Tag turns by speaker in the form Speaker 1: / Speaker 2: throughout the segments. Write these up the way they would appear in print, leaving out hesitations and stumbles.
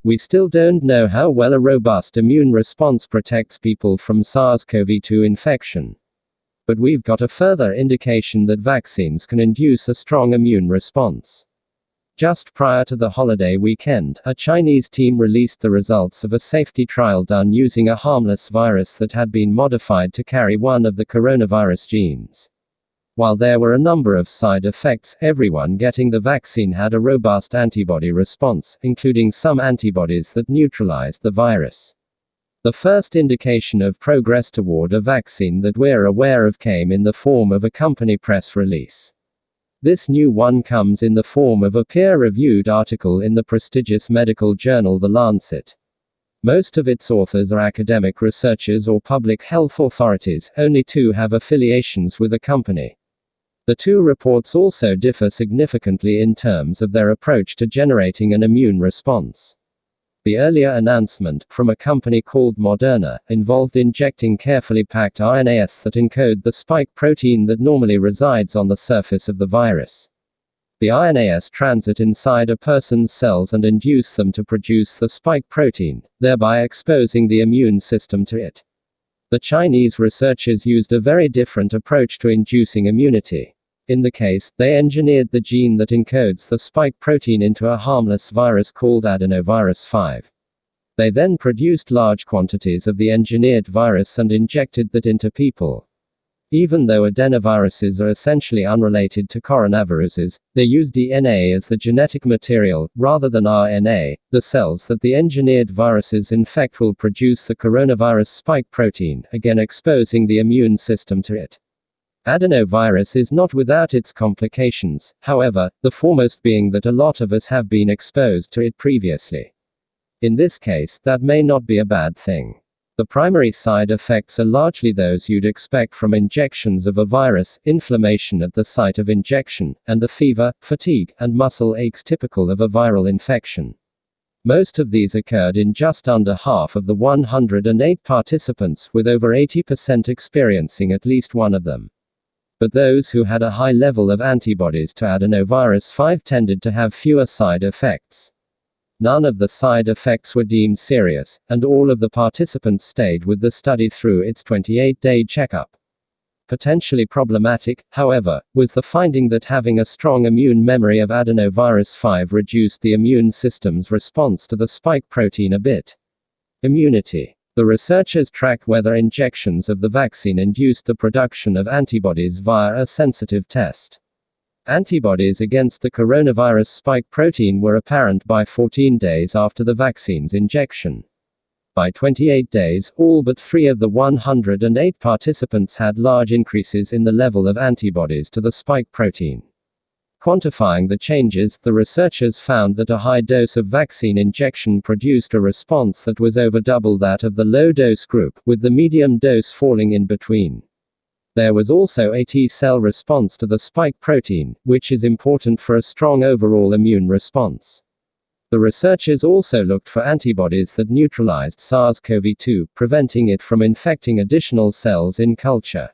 Speaker 1: We still don't know how well a robust immune response protects people from SARS-CoV-2 infection. But we've got a further indication that vaccines can induce a strong immune response. Just prior to the holiday weekend, a Chinese team released the results of a safety trial done using a harmless virus that had been modified to carry one of the coronavirus genes. While there were a number of side effects, everyone getting the vaccine had a robust antibody response, including some antibodies that neutralized the virus. The first indication of progress toward a vaccine that we're aware of came in the form of a company press release. This new one comes in the form of a peer-reviewed article in the prestigious medical journal The Lancet. Most of its authors are academic researchers or public health authorities, only two have affiliations with a company. The two reports also differ significantly in terms of their approach to generating an immune response. The earlier announcement, from a company called Moderna, involved injecting carefully packed RNAs that encode the spike protein that normally resides on the surface of the virus. The RNAs transit inside a person's cells and induce them to produce the spike protein, thereby exposing the immune system to it. The Chinese researchers used a very different approach to inducing immunity. In the case, they engineered the gene that encodes the spike protein into a harmless virus called adenovirus 5. They then produced large quantities of the engineered virus and injected that into people. Even though adenoviruses are essentially unrelated to coronaviruses, they use DNA as the genetic material, rather than RNA. The cells that the engineered viruses infect will produce the coronavirus spike protein, again exposing the immune system to it. Adenovirus is not without its complications, however, the foremost being that a lot of us have been exposed to it previously. In this case, that may not be a bad thing. The primary side effects are largely those you'd expect from injections of a virus: inflammation at the site of injection, and the fever, fatigue, and muscle aches typical of a viral infection. Most of these occurred in just under half of the 108 participants, with over 80% experiencing at least one of them. But those who had a high level of antibodies to adenovirus 5 tended to have fewer side effects. None of the side effects were deemed serious, and all of the participants stayed with the study through its 28-day checkup. Potentially problematic, however, was the finding that having a strong immune memory of adenovirus 5 reduced the immune system's response to the spike protein a bit. Immunity. The researchers tracked whether injections of the vaccine induced the production of antibodies via a sensitive test. Antibodies against the coronavirus spike protein were apparent by 14 days after the vaccine's injection. By 28 days, all but 3 of the 108 participants had large increases in the level of antibodies to the spike protein. Quantifying the changes, the researchers found that a high dose of vaccine injection produced a response that was over double that of the low-dose group, with the medium dose falling in between. There was also a T-cell response to the spike protein, which is important for a strong overall immune response. The researchers also looked for antibodies that neutralized SARS-CoV-2, preventing it from infecting additional cells in culture.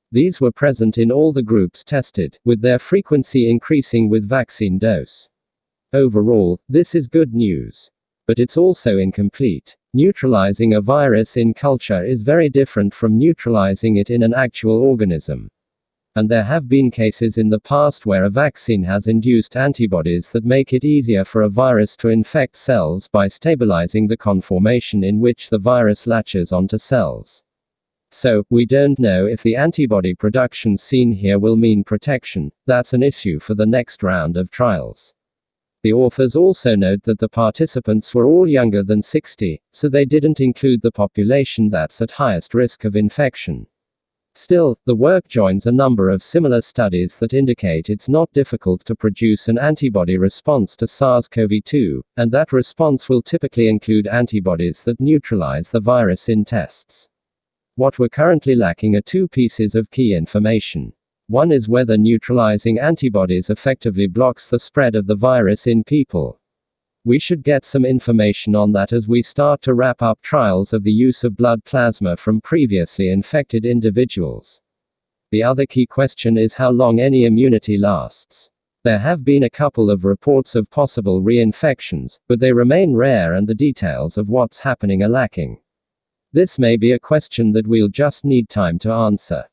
Speaker 1: These were present in all the groups tested, with their frequency increasing with vaccine dose. Overall, this is good news. But it's also incomplete. Neutralizing a virus in culture is very different from neutralizing it in an actual organism. And there have been cases in the past where a vaccine has induced antibodies that make it easier for a virus to infect cells by stabilizing the conformation in which the virus latches onto cells. So, we don't know if the antibody production seen here will mean protection. That's an issue for the next round of trials. The authors also note that the participants were all younger than 60, so they didn't include the population that's at highest risk of infection. Still, the work joins a number of similar studies that indicate it's not difficult to produce an antibody response to SARS-CoV-2, and that response will typically include antibodies that neutralize the virus in tests. What we're currently lacking are 2 pieces of key information. One is whether neutralizing antibodies effectively blocks the spread of the virus in people. We should get some information on that as we start to wrap up trials of the use of blood plasma from previously infected individuals. The other key question is how long any immunity lasts. There have been a couple of reports of possible reinfections, but they remain rare and the details of what's happening are lacking. This may be a question that we'll just need time to answer.